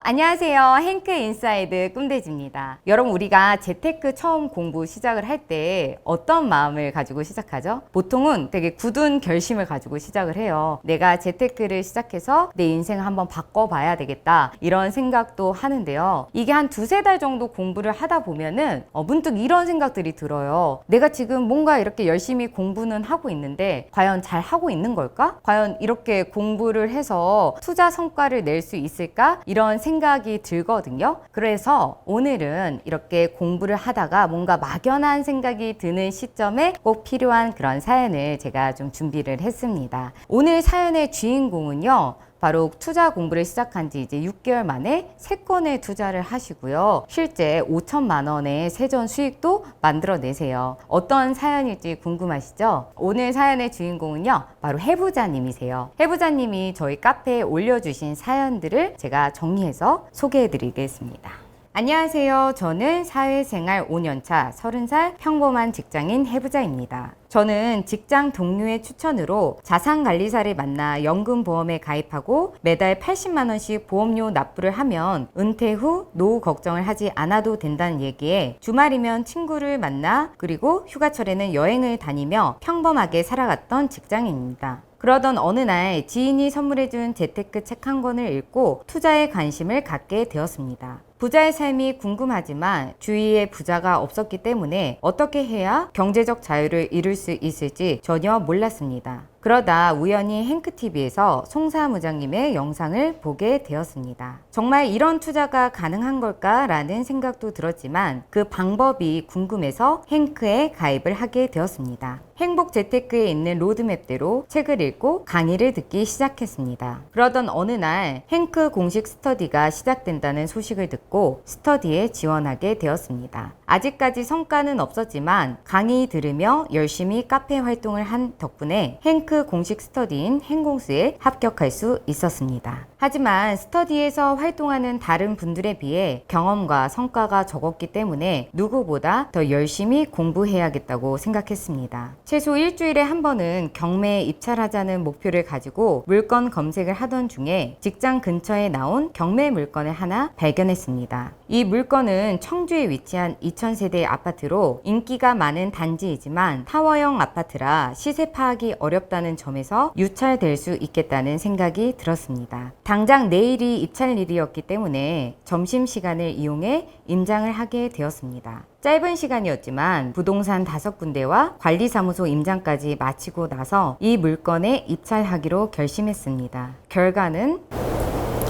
안녕하세요. 행크 인사이드 꿈돼지입니다. 여러분, 우리가 재테크 처음 공부 시작을 할 때 어떤 마음을 가지고 시작하죠? 보통은 되게 굳은 결심을 가지고 시작을 해요. 내가 재테크를 시작해서 내 인생을 한번 바꿔봐야 되겠다, 이런 생각도 하는데요. 이게 한 두세 달 정도 공부를 하다 보면은 문득 이런 생각들이 들어요. 내가 지금 뭔가 이렇게 열심히 공부는 하고 있는데 과연 잘 하고 있는 걸까? 과연 이렇게 공부를 해서 투자 성과를 낼 수 있을까? 이런 생각이 들거든요. 그래서 오늘은 이렇게 공부를 하다가 뭔가 막연한 생각이 드는 시점에 꼭 필요한 그런 사연을 제가 좀 준비를 했습니다. 오늘 사연의 주인공은요, 바로 투자 공부를 시작한 지 이제 6개월 만에 3건의 투자를 하시고요. 실제 5천만 원의 세전 수익도 만들어내세요. 어떤 사연일지 궁금하시죠? 오늘 사연의 주인공은요, 바로 해부자님이세요. 해부자님이 저희 카페에 올려주신 사연들을 제가 정리해서 소개해드리겠습니다. 안녕하세요. 저는 사회생활 5년차 30살 평범한 직장인 해부자입니다. 저는 직장 동료의 추천으로 자산관리사를 만나 연금보험에 가입하고 매달 80만 원씩 보험료 납부를 하면 은퇴 후 노후 걱정을 하지 않아도 된다는 얘기에 주말이면 친구를 만나 그리고 휴가철에는 여행을 다니며 평범하게 살아갔던 직장인입니다. 그러던 어느 날 지인이 선물해준 재테크 책 한 권을 읽고 투자에 관심을 갖게 되었습니다. 부자의 삶이 궁금하지만 주위에 부자가 없었기 때문에 어떻게 해야 경제적 자유를 이룰 수 있을지 전혀 몰랐습니다. 그러다 우연히 행크TV에서 송사무장님의 영상을 보게 되었습니다. 정말 이런 투자가 가능한 걸까? 라는 생각도 들었지만 그 방법이 궁금해서 행크에 가입을 하게 되었습니다. 행복 재테크에 있는 로드맵대로 책을 읽고 강의를 듣기 시작했습니다. 그러던 어느 날 행크 공식 스터디가 시작된다는 소식을 듣고 스터디에 지원하게 되었습니다. 아직까지 성과는 없었지만 강의 들으며 열심히 카페 활동을 한 덕분에 행크 공식 스터디인 행공스에 합격할 수 있었습니다. 하지만 스터디에서 활동하는 다른 분들에 비해 경험과 성과가 적었기 때문에 누구보다 더 열심히 공부해야겠다고 생각했습니다. 최소 일주일에 한 번은 경매에 입찰하자는 목표를 가지고 물건 검색을 하던 중에 직장 근처에 나온 경매 물건을 하나 발견했습니다. 이 물건은 청주에 위치한 2000세대 아파트로 인기가 많은 단지이지만 타워형 아파트라 시세 파악이 어렵다는 점에서 유찰될 수 있겠다는 생각이 들었습니다. 당장 내일이 입찰일이었기 때문에 점심시간을 이용해 임장을 하게 되었습니다. 짧은 시간이었지만 부동산 5군데와 관리사무소 임장까지 마치고 나서 이 물건에 입찰하기로 결심했습니다. 결과는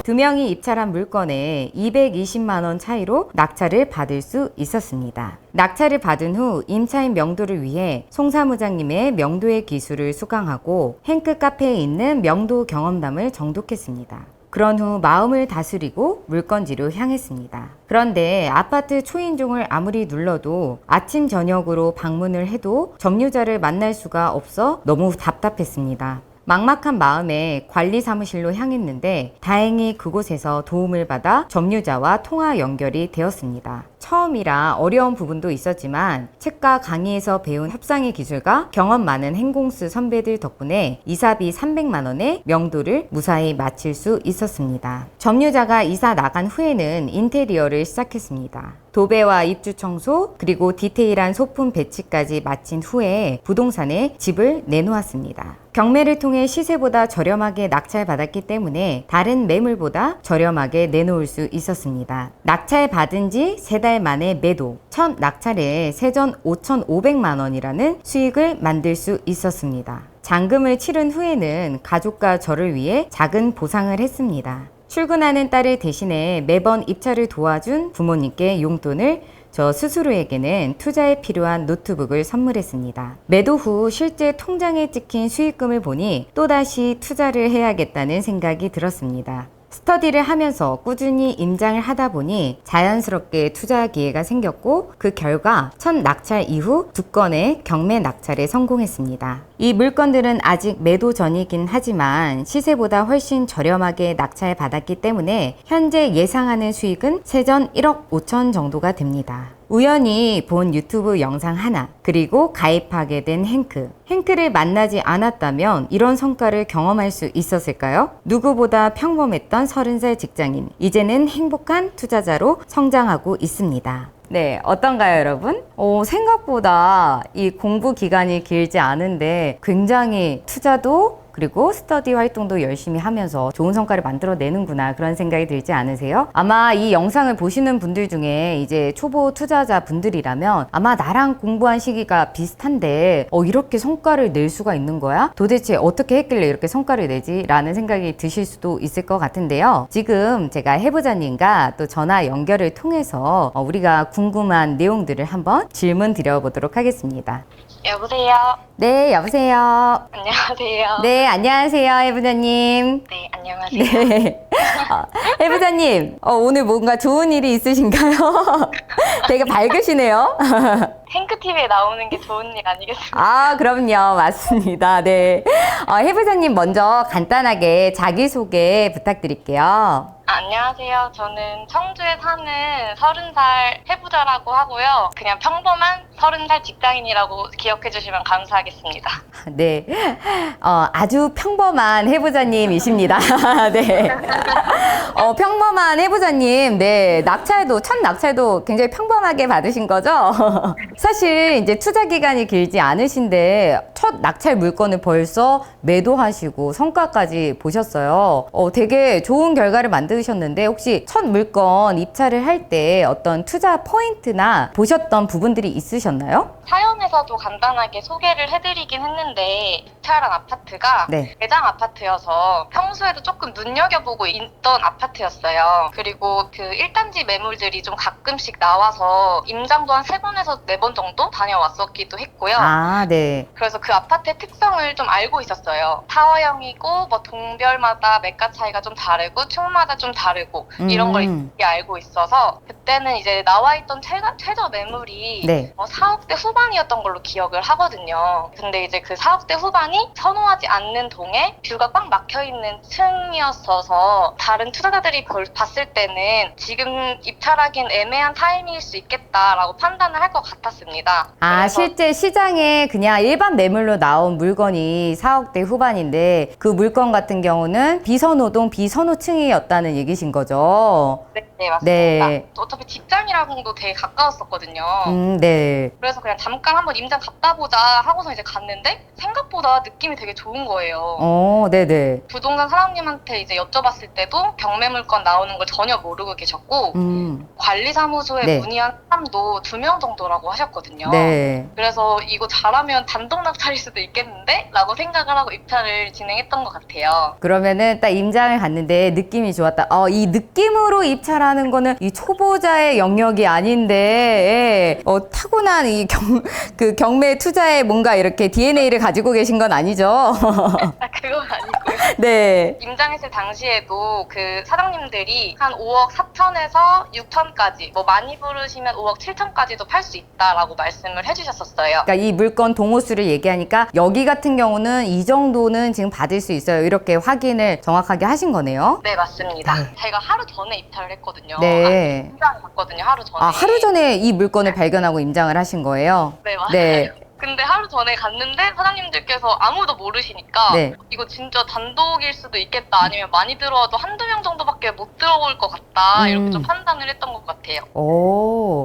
2명이 입찰한 물건에 220만 원 차이로 낙찰을 받을 수 있었습니다. 낙찰을 받은 후 임차인 명도를 위해 송사무장님의 명도의 기술을 수강하고 행크 카페에 있는 명도 경험담을 정독했습니다. 그런 후 마음을 다스리고 물건지로 향했습니다. 그런데 아파트 초인종을 아무리 눌러도 아침 저녁으로 방문을 해도 점유자를 만날 수가 없어 너무 답답했습니다. 막막한 마음에 관리사무실로 향했는데 다행히 그곳에서 도움을 받아 점유자와 통화 연결이 되었습니다. 처음이라 어려운 부분도 있었지만 책과 강의에서 배운 협상의 기술과 경험 많은 행공스 선배들 덕분에 이사비 300만 원의 명도를 무사히 마칠 수 있었습니다. 점유자가 이사 나간 후에는 인테리어를 시작했습니다. 도배와 입주 청소 그리고 디테일한 소품 배치까지 마친 후에 부동산에 집을 내놓았습니다. 경매를 통해 시세보다 저렴하게 낙찰받았기 때문에 다른 매물보다 저렴하게 내놓을 수 있었습니다. 낙찰받은 지 3달 만에 매도, 첫 낙찰에 세전 5,500만 원이라는 수익을 만들 수 있었습니다. 잔금을 치른 후에는 가족과 저를 위해 작은 보상을 했습니다. 출근하는 딸을 대신해 매번 입찰을 도와준 부모님께 용돈을, 저 스스로에게는 투자에 필요한 노트북을 선물했습니다. 매도 후 실제 통장에 찍힌 수익금을 보니 또다시 투자를 해야겠다는 생각이 들었습니다. 스터디를 하면서 꾸준히 임장을 하다 보니 자연스럽게 투자 기회가 생겼고 그 결과 첫 낙찰 이후 2건의 경매 낙찰에 성공했습니다. 이 물건들은 아직 매도 전이긴 하지만 시세보다 훨씬 저렴하게 낙찰 받았기 때문에 현재 예상하는 수익은 세전 1억 5천 정도가 됩니다. 우연히 본 유튜브 영상 하나, 그리고 가입하게 된 행크. 행크를 만나지 않았다면 이런 성과를 경험할 수 있었을까요? 누구보다 평범했던 30살 직장인. 이제는 행복한 투자자로 성장하고 있습니다. 네, 어떤가요, 여러분? 생각보다 이 공부 기간이 길지 않은데 굉장히 투자도 그리고 스터디 활동도 열심히 하면서 좋은 성과를 만들어내는구나, 그런 생각이 들지 않으세요? 아마 이 영상을 보시는 분들 중에 이제 초보 투자자 분들이라면 아마 나랑 공부한 시기가 비슷한데 이렇게 성과를 낼 수가 있는 거야? 도대체 어떻게 했길래 이렇게 성과를 내지? 라는 생각이 드실 수도 있을 것 같은데요. 지금 제가 해부자님과 또 전화 연결을 통해서 우리가 궁금한 내용들을 한번 질문 드려보도록 하겠습니다. 여보세요? 네, 여보세요. 안녕하세요. 네, 안녕하세요, 해부자님. 네, 안녕하세요. 네. 해부자님, 오늘 뭔가 좋은 일이 있으신가요? 되게 밝으시네요. 행크TV에 나오는 게 좋은 일 아니겠습니까? 아, 그럼요. 맞습니다. 네. 해부자님, 먼저 간단하게 자기소개 부탁드릴게요. 안녕하세요. 저는 청주에 사는 30살 해부자라고 하고요. 그냥 평범한 30살 직장인이라고 기억해 주시면 감사하겠습니다. 네. 아주 평범한 해부자님이십니다. 네. 평범한 해부자님, 네. 첫 낙찰도 굉장히 평범하게 받으신 거죠? 사실 이제 투자 기간이 길지 않으신데 첫 낙찰 물건을 벌써 매도하시고 성과까지 보셨어요. 되게 좋은 결과를 만드셨는데 혹시 첫 물건 입찰을 할 때 어떤 투자 포인트나 보셨던 부분들이 있으셨나요? 사연에서도 간단하게 소개를 해드리긴 했는데 입찰한 아파트가 네. 대장 아파트여서 평소에도 조금 눈여겨보고 있던 아파트였어요. 그리고 그 1단지 매물들이 좀 가끔씩 나와서 임장도 한 3번에서 4번 정도 다녀왔었기도 했고요. 아, 네. 그래서 그 아파트의 특성을 좀 알고 있었어요. 타워형이고 뭐 동별마다 매가 차이가 좀 다르고 층마다 좀 다르고 이런 걸 알고 있어서 그때는 이제 나와있던 최저 매물이 네. 4억대 후반이었던 걸로 기억을 하거든요. 근데 이제 그 4억대 후반이 선호하지 않는 동에 뷰가 꽉 막혀있는 층이었어서 다른 투자자들이 봤을 때는 지금 입찰하기엔 애매한 타이밍일 수 있겠다라고 판단을 할 것 같았습니다. 아, 실제 시장에 그냥 일반 매물로 나온 물건이 4억대 후반인데 그 물건 같은 경우는 비선호동 비선호층이었다는 얘기신 거죠? 네, 맞습니다. 네. 어차피 직장이랑도 되게 가까웠었거든요. 네. 그래서 그냥 잠깐 한번 임장 갔다 보자 하고서 이제 갔는데 생각보다 느낌이 되게 좋은 거예요. 네네. 부동산 사장님한테 이제 여쭤봤을 때도 경매물건 나오는 걸 전혀 모르고 계셨고 관리사무소에 네. 문의한 사람도 2명 정도라고 하셨거든요. 네. 그래서 이거 잘하면 단독 낙찰일 수도 있겠는데? 라고 생각을 하고 입찰을 진행했던 것 같아요. 그러면은 딱 임장을 갔는데 느낌이 좋았다. 이 느낌으로 입찰하는 거는 이 초보자의 영역이 아닌데, 타고난 이 경매 투자에 뭔가 이렇게 DNA를 가지고 계신 건 아니죠? 그건 아니고요. 네. 임장했을 당시에도 그 사장님들이 한 5억 4천에서 6천까지 뭐 많이 부르시면 5억 7천까지도 팔 수 있다라고 말씀을 해주셨었어요. 그러니까 이 물건 동호수를 얘기하니까 여기 같은 경우는 이 정도는 지금 받을 수 있어요. 이렇게 확인을 정확하게 하신 거네요. 네, 맞습니다. 네. 제가 하루 전에 입찰을 했거든요. 네. 임장을 갔거든요, 하루 전에. 아, 하루 전에 이 물건을 발견하고 임장을 하신 거예요? 네, 맞아요. 네. 근데 하루 전에 갔는데 사장님들께서 아무도 모르시니까 네. 이거 진짜 단독일 수도 있겠다, 아니면 많이 들어와도 한두 명 정도밖에 못 들어올 것 같다, 이렇게 좀 판단을 했던 것 같아요.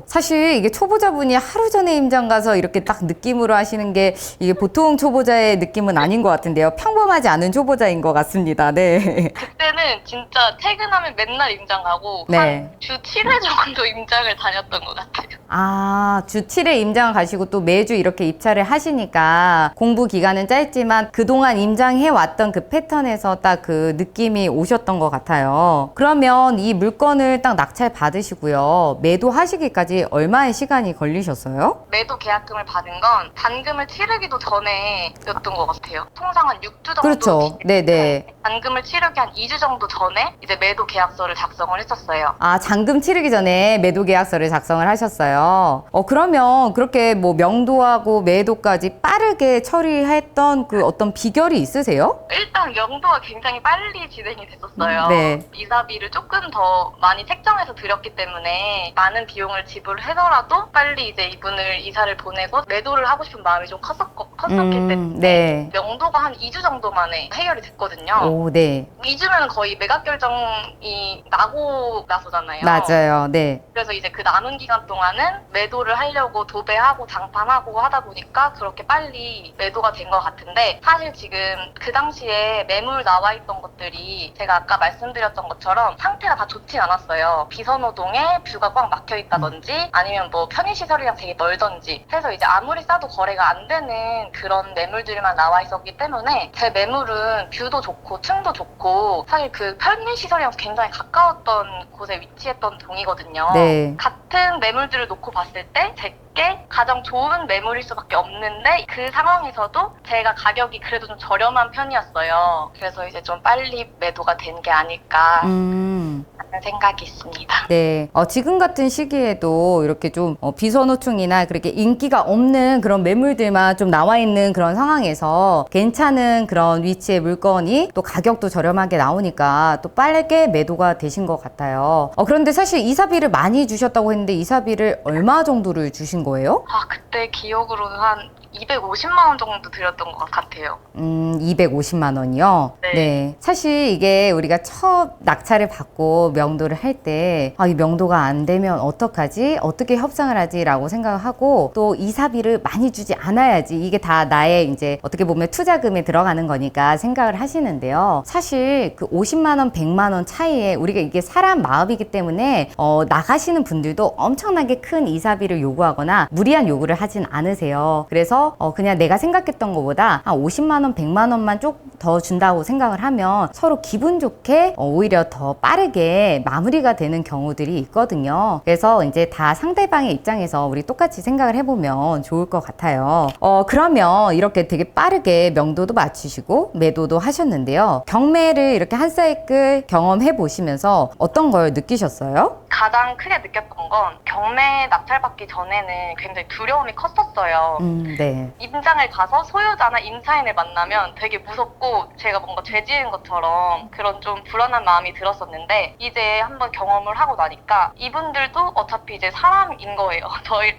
사실 이게 초보자분이 하루 전에 임장 가서 이렇게 딱 느낌으로 하시는 게 이게 보통 초보자의 느낌은 아닌 것 같은데요. 평범하지 않은 초보자인 것 같습니다. 네. 그때는 진짜 퇴근하면 맨날 임장 가고 네. 한 주 7회 정도 임장을 다녔던 것 같아요. 아, 주 7회 임장을 가시고 또 매주 이렇게 입찰을 하시니까 공부 기간은 짧지만 그동안 임장해 왔던 그 패턴에서 딱 그 느낌이 오셨던 것 같아요. 그러면 이 물건을 딱 낙찰 받으시고요. 매도하시기까지 얼마의 시간이 걸리셨어요? 매도 계약금을 받은 건 잔금을 치르기도 전에였던 것 같아요. 통상 한 6주 정도. 그렇죠. 네네. 잔금을 치르기 한 2주 정도 전에 이제 매도 계약서를 작성을 했었어요. 아, 잔금 치르기 전에 매도 계약서를 작성을 하셨어요. 하셨어요. 그러면 그렇게 뭐 명도하고 매도까지 빠르게 처리했던 그 어떤 비결이 있으세요? 일단 명도가 굉장히 빨리 진행이 됐었어요. 네. 이사비를 조금 더 많이 책정해서 드렸기 때문에 많은 비용을 지불하더라도 빨리 이제 이분을 이사를 보내고 매도를 하고 싶은 마음이 좀 컸었기 때문에 네. 명도가 한 2주 정도 만에 해결이 됐거든요. 오, 네. 2주면 거의 매각 결정이 나고 나서잖아요. 맞아요. 네. 그래서 이제 그 남은 기간 동안은 매도를 하려고 도배하고 장판하고 하다 보니까 그렇게 빨리 매도가 된 것 같은데, 사실 지금 그 당시에 매물 나와 있던 것들이 제가 아까 말씀드렸던 것처럼 상태가 다 좋진 않았어요. 비선호동에 뷰가 꽉 막혀 있다든지 아니면 뭐 편의시설이랑 되게 멀던지 해서 이제 아무리 싸도 거래가 안 되는 그런 매물들만 나와 있었기 때문에 제 매물은 뷰도 좋고 층도 좋고 사실 그 편의시설이랑 굉장히 가까웠던 곳에 위치했던 동이거든요. 네. 같은 매물들을 놓고 봤을 때 제게 가장 좋은 매물일 수밖에 없는데 그 상황에서도 제가 가격이 그래도 좀 저렴한 편이었어요. 그래서 이제 좀 빨리 매도가 된 게 아닐까 하는 생각이 있습니다. 네. 지금 같은 시기에도 이렇게 좀 비선호층이나 그렇게 인기가 없는 그런 매물들만 좀 나와 있는 그런 상황에서 괜찮은 그런 위치의 물건이 또 가격도 저렴하게 나오니까 또 빠르게 매도가 되신 것 같아요. 그런데 사실 이사비를 많이 주셨다고 했는데 이사비를 얼마 정도를 주신 거예요? 그때 기억으로는 한 250만 원 정도 드렸던 것 같아요. 250만 원이요? 네. 사실 이게 우리가 첫 낙찰을 받고 명도를 할 때, 이 명도가 안 되면 어떡하지? 어떻게 협상을 하지? 라고 생각을 하고, 또 이사비를 많이 주지 않아야지. 이게 다 나의 이제 어떻게 보면 투자금에 들어가는 거니까 생각을 하시는데요. 사실 그 50만 원, 100만 원 차이에 우리가 이게 사람 마음이기 때문에, 나가시는 분들도 엄청나게 큰 이사비를 요구하거나 무리한 요구를 하진 않으세요. 그래서 그냥 내가 생각했던 것보다 한 50만 원, 100만 원만 좀 더 준다고 생각을 하면 서로 기분 좋게 오히려 더 빠르게 마무리가 되는 경우들이 있거든요. 그래서 이제 다 상대방의 입장에서 우리 똑같이 생각을 해보면 좋을 것 같아요. 그러면 이렇게 되게 빠르게 명도도 맞추시고 매도도 하셨는데요. 경매를 이렇게 한 사이클 경험해 보시면서 어떤 걸 느끼셨어요? 가장 크게 느꼈던 건 경매 낙찰받기 전에는 굉장히 두려움이 컸었어요. 네. 임장을 가서 소유자나 임차인을 만나면 되게 무섭고 제가 뭔가 죄 지은 것처럼 그런 좀 불안한 마음이 들었었는데, 이제 한번 경험을 하고 나니까 이분들도 어차피 이제 사람인 거예요.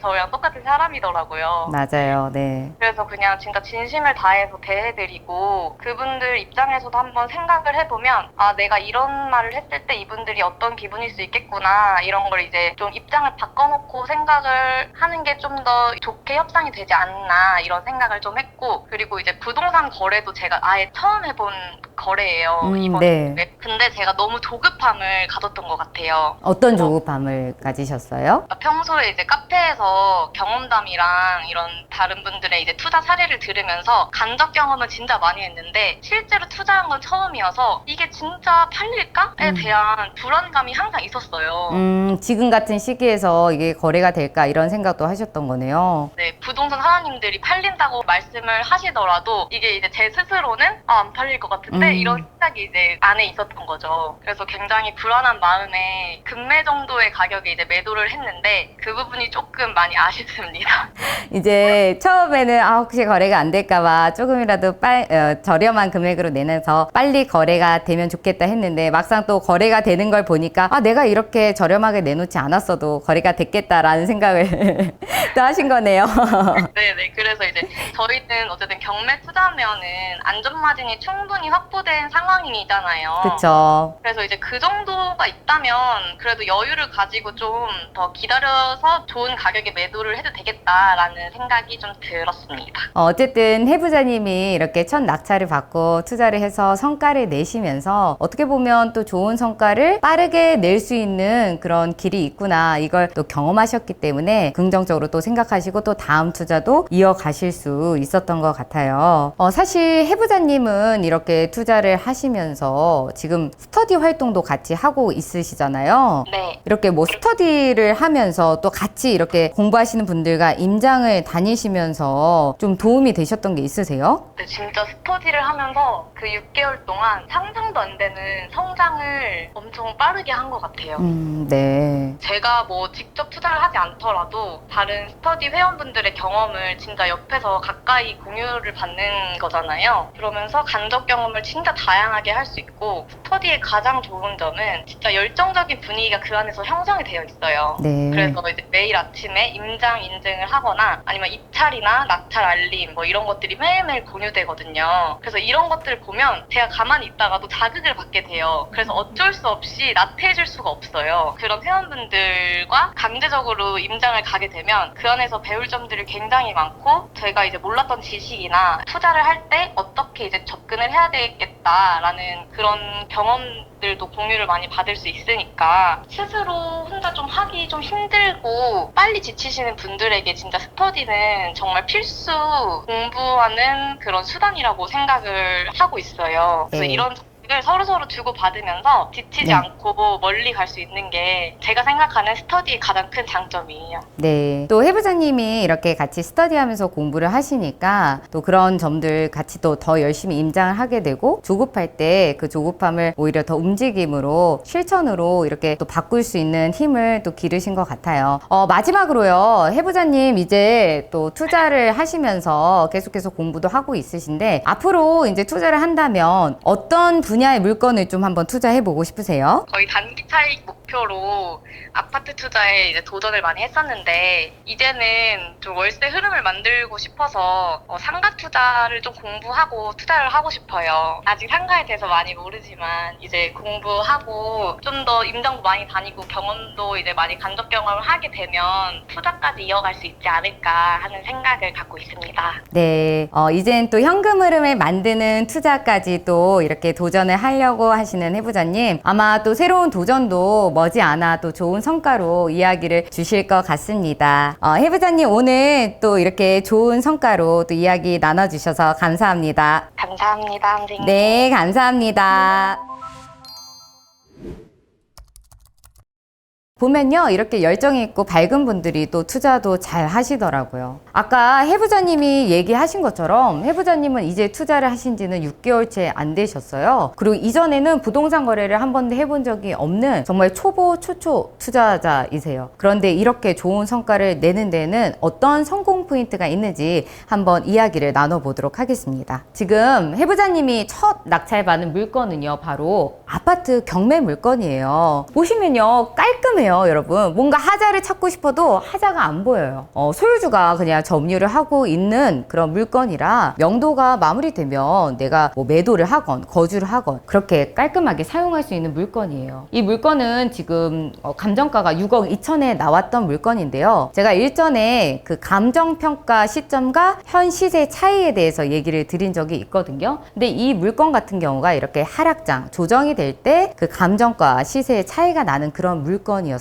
저희랑 똑같은 사람이더라고요. 맞아요. 네. 그래서 그냥 진짜 진심을 다해서 대해드리고, 그분들 입장에서도 한번 생각을 해보면 내가 이런 말을 했을 때 이분들이 어떤 기분일 수 있겠구나, 이런 걸 이제 좀 입장을 바꿔놓고 생각을 하는 게 좀 더 좋게 협상이 되지 않나, 이런 생각을 좀 했고, 그리고 이제 부동산 거래도 제가 아예 처음 해본 거래예요. 이번에. 네. 근데 제가 너무 조급함을 가졌던 것 같아요. 어떤 조급함을 가지셨어요? 평소에 이제 카페에서 경험담이랑 이런 다른 분들의 이제 투자 사례를 들으면서 간접 경험은 진짜 많이 했는데 실제로 투자한 건 처음이어서 이게 진짜 팔릴까에 대한 불안감이 항상 있었어요. 지금 같은 시기에서 이게 거래가 될까 이런 생각도 하셨던 거네요. 네, 부동산 사장님들이 팔린다고 말씀을 하시더라도 이게 이제 제 스스로는 안 팔릴 것 같은데 이런 생각이 이제 안에 있었던 거죠. 그래서 굉장히 불안한 마음에 급매 정도의 가격에 이제 매도를 했는데 그 부분이 조금 많이 아쉽습니다. 이제 처음에는 혹시 거래가 안 될까봐 조금이라도 저렴한 금액으로 내놔서 빨리 거래가 되면 좋겠다 했는데 막상 또 거래가 되는 걸 보니까 내가 이렇게 저렴하게 내놓지 않았어도 거래가 됐겠다라는 생각을 또 하신 거네요. 네네. 그래서 이제 저희는 어쨌든 경매 투자면은 안전마진이 충분히 확보된 상황이잖아요. 그쵸. 그래서 이제 그 정도가 있다면 그래도 여유를 가지고 좀 더 기다려서 좋은 가격에 매도를 해도 되겠다라는 생각이 좀 들었습니다. 어쨌든 해부자님이 이렇게 첫 낙찰을 받고 투자를 해서 성과를 내시면서 어떻게 보면 또 좋은 성과를 빠르게 낼 수 있는 그런 길이 있구나, 이걸 또 경험하셨기 때문에 긍정적으로 또 생각하시고 또 다음 투자도 이어가실 수 있었던 것 같아요. 사실 해부자님은 해부자님은 이렇게 투자를 하시면서 지금 스터디 활동도 같이 하고 있으시잖아요. 네. 이렇게 뭐 스터디를 하면서 또 같이 이렇게 공부하시는 분들과 임장을 다니시면서 좀 도움이 되셨던 게 있으세요? 네, 진짜 스터디를 하면서 그 6개월 동안 상상도 안 되는 성장을 엄청 빠르게 한 것 같아요. 네. 제가 뭐 직접 투자를 하지 않더라도 다른 스터디 회원분들의 경험을 진짜 옆에서 가까이 공유를 받는 거잖아요. 그러면서 간접 경험을 진짜 다양하게 할 수 있고, 스터디의 가장 좋은 점은 진짜 열정적인 분위기가 그 안에서 형성이 되어 있어요. 네. 그래서 이제 매일 아침에 임장 인증을 하거나 아니면 입찰이나 낙찰 알림 뭐 이런 것들이 매일매일 공유되거든요. 그래서 이런 것들을 보면 제가 가만히 있다가도 자극을 받게 돼요. 그래서 어쩔 수 없이 나태해질 수가 없어요. 그런 회원분들과 강제적으로 임장을 가게 되면 그 안에서 배울 점들이 굉장히 많고, 제가 이제 몰랐던 지식이나 투자를 할 때 어떻게 이제 접근을 해야 되겠다라는 그런 경험들도 공유를 많이 받을 수 있으니까, 스스로 혼자 좀 하기 좀 힘들고 빨리 지치시는 분들에게 진짜 스터디는 정말 필수 공부하는 그런 수단이라고 생각을 하고 있어요. 그래서 네. 이런 을 서로서로 주고받으면서 지치지 네. 않고 멀리 갈 수 있는 게 제가 생각하는 스터디의 가장 큰 장점이에요. 네. 또 해부자님이 이렇게 같이 스터디하면서 공부를 하시니까 또 그런 점들 같이 또 더 열심히 임장을 하게 되고, 조급할 때 그 조급함을 오히려 더 움직임으로 실천으로 이렇게 또 바꿀 수 있는 힘을 또 기르신 것 같아요. 마지막으로요. 해부자님 이제 또 투자를 하시면서 계속해서 공부도 하고 있으신데, 앞으로 이제 투자를 한다면 어떤 분야의 물건을 좀 한번 투자해보고 싶으세요? 거의 단기 차익 목표로 아파트 투자에 이제 도전을 많이 했었는데, 이제는 좀 월세 흐름을 만들고 싶어서 상가 투자를 좀 공부하고 투자를 하고 싶어요. 아직 상가에 대해서 많이 모르지만 이제 공부하고 좀 더 임장도 많이 다니고 경험도 이제 많이 간접 경험을 하게 되면 투자까지 이어갈 수 있지 않을까 하는 생각을 갖고 있습니다. 네, 이젠 또 현금 흐름을 만드는 투자까지 또 이렇게 도전을 하려고 하시는 해부자님, 아마 또 새로운 도전도 머지않아 또 좋은 성과로 이야기를 주실 것 같습니다. 해부자님 오늘 또 이렇게 좋은 성과로 또 이야기 나눠주셔서 감사합니다. 감사합니다, 선생님. 네, 감사합니다. 보면요, 이렇게 열정이 있고 밝은 분들이 또 투자도 잘 하시더라고요. 아까 해부자님이 얘기하신 것처럼 해부자님은 이제 투자를 하신 지는 6개월째 안 되셨어요. 그리고 이전에는 부동산 거래를 한 번도 해본 적이 없는 정말 초보 초초 투자자이세요. 그런데 이렇게 좋은 성과를 내는 데는 어떤 성공 포인트가 있는지 한번 이야기를 나눠보도록 하겠습니다. 지금 해부자님이 첫 낙찰받은 물건은요, 바로 아파트 경매 물건이에요. 보시면요, 깔끔해요. 여러분, 뭔가 하자를 찾고 싶어도 하자가 안 보여요. 소유주가 그냥 점유를 하고 있는 그런 물건이라 명도가 마무리되면 내가 뭐 매도를 하건 거주를 하건 그렇게 깔끔하게 사용할 수 있는 물건이에요. 이 물건은 지금 감정가가 6억 2천에 나왔던 물건인데요, 제가 일전에 그 감정평가 시점과 현 시세 차이에 대해서 얘기를 드린 적이 있거든요. 근데 이 물건 같은 경우가 이렇게 하락장 조정이 될 때 그 감정가 시세의 차이가 나는 그런 물건이었어요.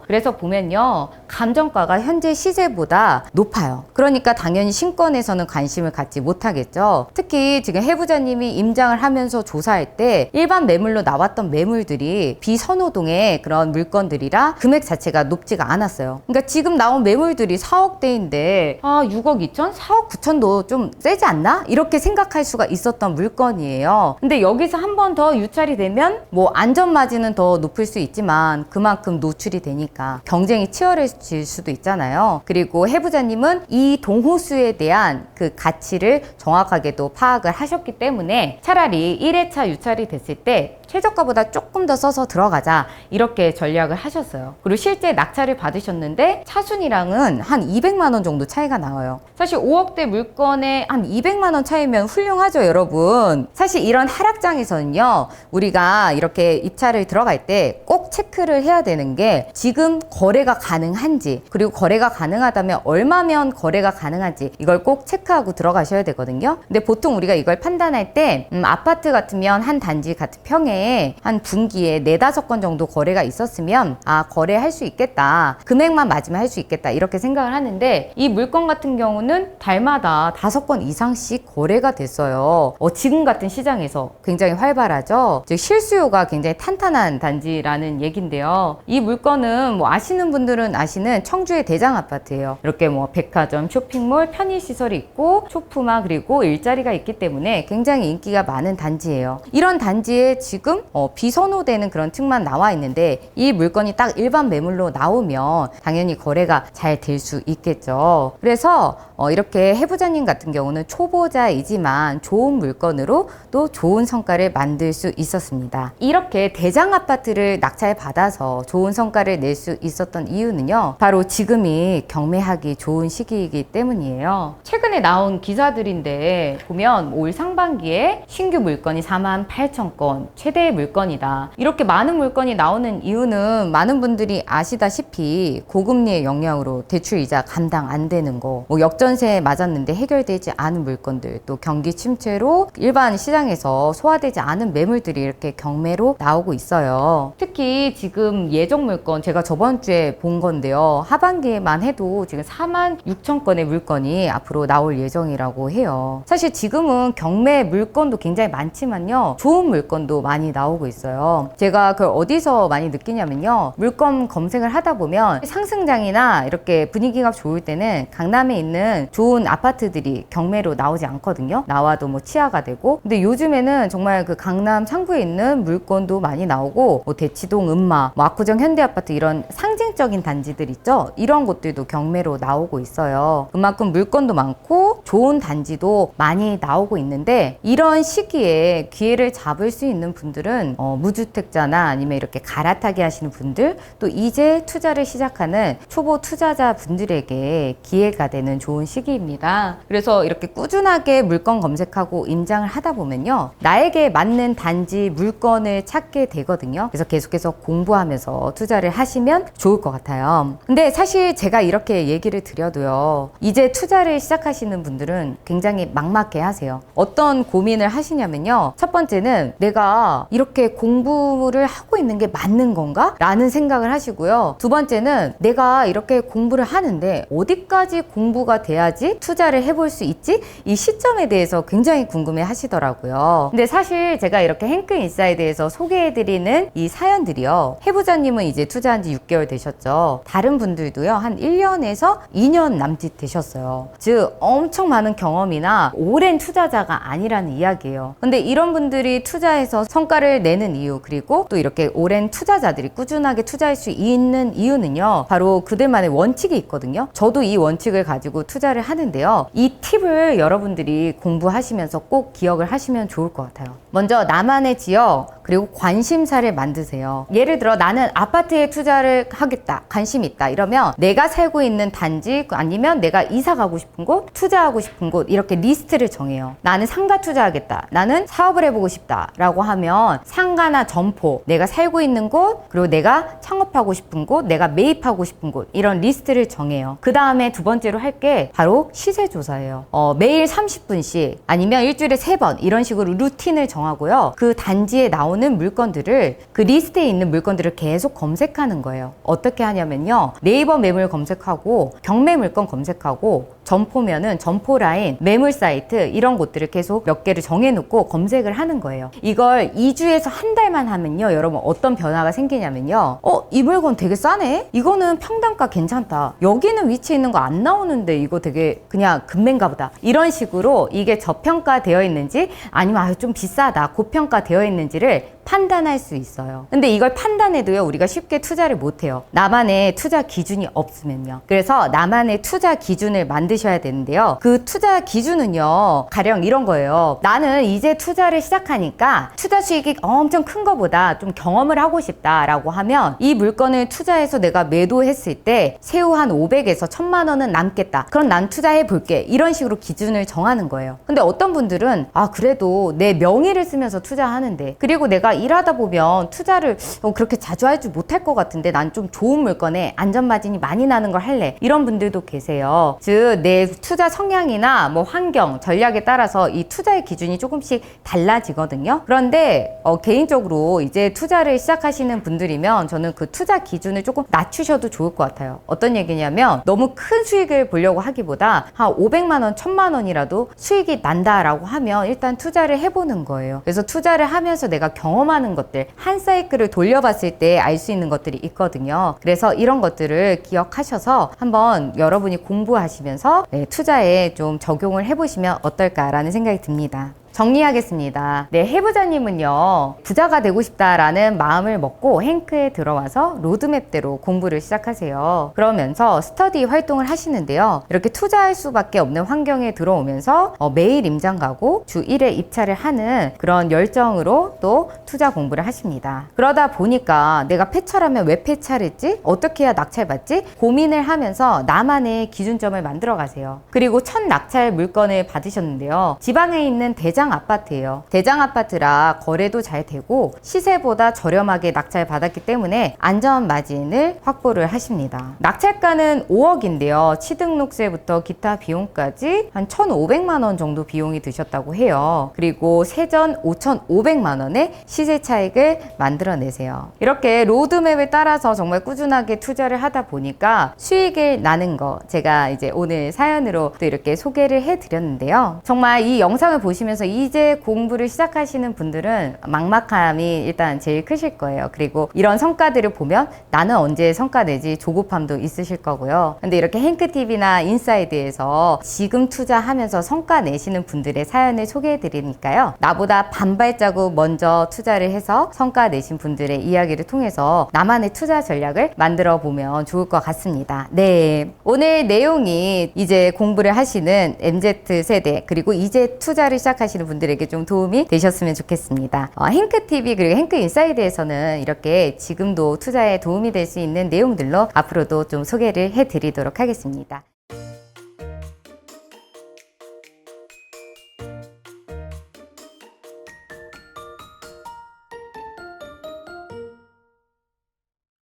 그래서 보면요, 감정가가 현재 시세보다 높아요. 그러니까 당연히 신권에서는 관심을 갖지 못하겠죠. 특히 지금 해부자님이 임장을 하면서 조사할 때 일반 매물로 나왔던 매물들이 비선호동의 그런 물건들이라 금액 자체가 높지가 않았어요. 그러니까 지금 나온 매물들이 4억대인데 6억 2천? 4억 9천도 좀 세지 않나? 이렇게 생각할 수가 있었던 물건이에요. 근데 여기서 한 번 더 유찰이 되면 뭐 안전마진은 더 높을 수 있지만 그만큼 노출이 되니까 경쟁이 치열해질 수도 있잖아요. 그리고 해부자님은 이 동호수에 대한 그 가치를 정확하게도 파악을 하셨기 때문에 차라리 1회차 유찰이 됐을 때 최저가보다 조금 더 써서 들어가자, 이렇게 전략을 하셨어요. 그리고 실제 낙찰을 받으셨는데 차순이랑은 한 200만 원 정도 차이가 나와요. 사실 5억대 물건에 한 200만 원 차이면 훌륭하죠, 여러분. 사실 이런 하락장에서는요, 우리가 이렇게 입찰을 들어갈 때 꼭 체크를 해야 되는 게 지금 거래가 가능한지, 그리고 거래가 가능하다면 얼마면 거래가 가능한지, 이걸 꼭 체크하고 들어가셔야 되거든요. 근데 보통 우리가 이걸 판단할 때 아파트 같으면 한 단지 같은 평에 해 한 분기에 4-5건 정도 거래가 있었으면 거래할 수 있겠다, 금액만 맞으면 할 수 있겠다 이렇게 생각을 하는데, 이 물건 같은 경우는 달마다 5건 이상씩 거래가 됐어요. 지금 같은 시장에서 굉장히 활발하죠. 즉 실수요가 굉장히 탄탄한 단지라는 얘긴데요. 이 물건은 뭐 아시는 분들은 아시는 청주의 대장 아파트예요. 이렇게 뭐 백화점, 쇼핑몰, 편의시설이 있고 쇼프마 그리고 일자리가 있기 때문에 굉장히 인기가 많은 단지예요. 이런 단지에 지금 비선호되는 그런 층만 나와 있는데, 이 물건이 딱 일반 매물로 나오면 당연히 거래가 잘 될 수 있겠죠. 그래서 이렇게 해부자님 같은 경우는 초보자이지만 좋은 물건으로 또 좋은 성과를 만들 수 있었습니다. 이렇게 대장 아파트를 낙찰 받아서 좋은 성과를 낼 수 있었던 이유는요, 바로 지금이 경매하기 좋은 시기이기 때문이에요. 최근에 나온 기사들인데 보면 올 상반기에 신규 물건이 48,000건, 최대의 물건이다. 이렇게 많은 물건이 나오는 이유는 많은 분들이 아시다시피 고금리의 영향으로 대출 이자 감당 안 되는 거, 뭐 역전세에 맞았는데 해결되지 않은 물건들, 또 경기 침체로 일반 시장에서 소화되지 않은 매물들이 이렇게 경매로 나오고 있어요. 특히 지금 예정 물건, 제가 저번 주에 본 건데요, 하반기에만 해도 지금 46,000건의 물건이 앞으로 나올 예정이라고 해요. 사실 지금은 경매 물건도 굉장히 많지만요, 좋은 물건도 많이 나오고 있어요. 제가 그걸 어디서 많이 느끼냐면요, 물건 검색을 하다 보면 상승장이나 이렇게 분위기가 좋을 때는 강남에 있는 좋은 아파트들이 경매로 나오지 않거든요. 나와도 뭐 치아가 되고. 근데 요즘에는 정말 그 강남 상구에 있는 물건도 많이 나오고, 뭐 대치동, 음마, 뭐 압구정 현대아파트 이런 상징적인 단지들 있죠, 이런 곳들도 경매로 나오고 있어요. 그만큼 물건도 많고 좋은 단지도 많이 나오고 있는데, 이런 시기에 기회를 잡을 수 있는 분들은 무주택자나 아니면 이렇게 갈아타기 하시는 분들, 또 이제 투자를 시작하는 초보 투자자 분들에게 기회가 되는 좋은 시기입니다. 그래서 이렇게 꾸준하게 물건 검색하고 임장을 하다 보면요, 나에게 맞는 단지 물건을 찾게 되거든요. 그래서 계속해서 공부하면서 투자를 하시면 좋을 것 같아요. 근데 사실 제가 이렇게 얘기를 드려도요, 이제 투자를 시작하시는 분들은 굉장히 막막해 하세요. 어떤 고민을 하시냐면요, 첫 번째는 내가 이렇게 공부를 하고 있는 게 맞는 건가? 라는 생각을 하시고요. 두 번째는 내가 이렇게 공부를 하는데 어디까지 공부가 돼야지 투자를 해볼 수 있지? 이 시점에 대해서 굉장히 궁금해 하시더라고요. 근데 사실 제가 이렇게 행크 인사이드에서 소개해드리는 이 사연들이요, 해부자님은 이제 투자한 지 6개월 되셨죠. 다른 분들도요, 한 1년에서 2년 남짓 되셨어요. 즉 엄청 많은 경험이나 오랜 투자자가 아니라는 이야기예요. 근데 이런 분들이 투자해서 성과를 내는 이유, 그리고 또 이렇게 오랜 투자자들이 꾸준하게 투자할 수 있는 이유는요, 바로 그들만의 원칙이 있거든요. 저도 이 원칙을 가지고 투자를 하는데요, 이 팁을 여러분들이 공부하시면서 꼭 기억을 하시면 좋을 것 같아요. 먼저 나만의 지역 그리고 관심사를 만드세요. 예를 들어 나는 아파트에 투자를 하겠다, 관심 있다 이러면 내가 살고 있는 단지, 아니면 내가 이사 가고 싶은 곳, 투자하고 싶은 곳, 이렇게 리스트를 정해요. 나는 상가 투자하겠다, 나는 사업을 해보고 싶다 라고 하면 상가나 점포, 내가 살고 있는 곳, 그리고 내가 창업하고 싶은 곳, 내가 매입하고 싶은 곳, 이런 리스트를 정해요. 그 다음에 두 번째로 할 게 바로 시세 조사예요. 매일 30분씩 아니면 일주일에 3번 이런 식으로 루틴을 정하고요, 그 단지에 나오는 물건들을, 그 리스트에 있는 물건들을 계속 검색하는 거예요. 어떻게 하냐면요, 네이버 매물 검색하고 경매 물건 검색하고, 점포면은 점포라인, 매물 사이트 이런 곳들을 계속 몇 개를 정해놓고 검색을 하는 거예요. 이걸 2주에서 한 달만 하면요, 여러분 어떤 변화가 생기냐면요, 이 물건 되게 싸네? 이거는 평당가 괜찮다. 여기는 위치에 있는 거 안 나오는데 이거 되게 그냥 금매인가 보다. 이런 식으로 이게 저평가되어 있는지 아니면 좀 비싸다, 고평가되어 있는지를 판단할 수 있어요. 근데 이걸 판단해도요, 우리가 쉽게 투자를 못해요. 나만의 투자 기준이 없으면요. 그래서 나만의 투자 기준을 만드셔야 되는데요, 그 투자 기준은요, 가령 이런 거예요. 나는 이제 투자를 시작하니까 투자 수익이 엄청 큰 거보다 좀 경험을 하고 싶다라고 하면, 이 물건을 투자해서 내가 매도했을 때 세후 한 500에서 1000만 원은 남겠다, 그럼 난 투자해 볼게, 이런 식으로 기준을 정하는 거예요. 근데 어떤 분들은 그래도 내 명의를 쓰면서 투자하는데, 그리고 내가 일하다 보면 투자를 그렇게 자주 하지 못할 것 같은데 난 좀 좋은 물건에 안전 마진이 많이 나는 걸 할래. 이런 분들도 계세요. 즉, 내 투자 성향이나 뭐 환경, 전략에 따라서 이 투자의 기준이 조금씩 달라지거든요. 그런데 개인적으로 이제 투자를 시작하시는 분들이면 저는 그 투자 기준을 조금 낮추셔도 좋을 것 같아요. 어떤 얘기냐면 너무 큰 수익을 보려고 하기보다 한 500만 원, 1000만 원이라도 수익이 난다라고 하면 일단 투자를 해보는 거예요. 그래서 투자를 하면서 내가 경험하는 것들, 한 사이클을 돌려봤을 때 알 수 있는 것들이 있거든요. 그래서 이런 것들을 기억하셔서 한번 여러분이 공부하시면서 투자에 좀 적용을 해보시면 어떨까라는 생각이 듭니다. 정리하겠습니다. 네, 해부자님은요, 부자가 되고 싶다라는 마음을 먹고 행크에 들어와서 로드맵대로 공부를 시작하세요. 그러면서 스터디 활동을 하시는데요. 이렇게 투자할 수밖에 없는 환경에 들어오면서 매일 임장 가고 주 1회 입찰을 하는 그런 열정으로 또 투자 공부를 하십니다. 그러다 보니까 내가 폐차라면 왜 폐차했지? 어떻게 해야 낙찰받지? 고민을 하면서 나만의 기준점을 만들어 가세요. 그리고 첫 낙찰 물건을 받으셨는데요. 지방에 있는 대장 아파트예요. 대장 아파트라 거래도 잘 되고 시세보다 저렴하게 낙찰 받았기 때문에 안전 마진을 확보를 하십니다. 낙찰가는 5억인데요. 취등록세부터 기타 비용까지 한 1,500만 원 정도 비용이 드셨다고 해요. 그리고 세전 5,500만 원의 시세 차익을 만들어내세요. 이렇게 로드맵을 따라서 정말 꾸준하게 투자를 하다 보니까 수익을 나는 거 제가 이제 오늘 사연으로 또 이렇게 소개를 해드렸는데요. 정말 이 영상을 보시면서 이제 공부를 시작하시는 분들은 막막함이 일단 제일 크실 거예요. 그리고 이런 성과들을 보면 나는 언제 성과 내지 조급함도 있으실 거고요. 근데 이렇게 행크TV나 인사이드에서 지금 투자하면서 성과 내시는 분들의 사연을 소개해 드리니까요. 나보다 반발자국 먼저 투자를 해서 성과 내신 분들의 이야기를 통해서 나만의 투자 전략을 만들어 보면 좋을 것 같습니다. 네, 오늘 내용이 이제 공부를 하시는 MZ세대 그리고 이제 투자를 시작하시는 분들에게 좀 도움이 되셨으면 좋겠습니다. 행크TV 그리고 행크인사이드에서는 이렇게 지금도 투자에 도움이 될 수 있는 내용들로 앞으로도 좀 소개를 해드리도록 하겠습니다.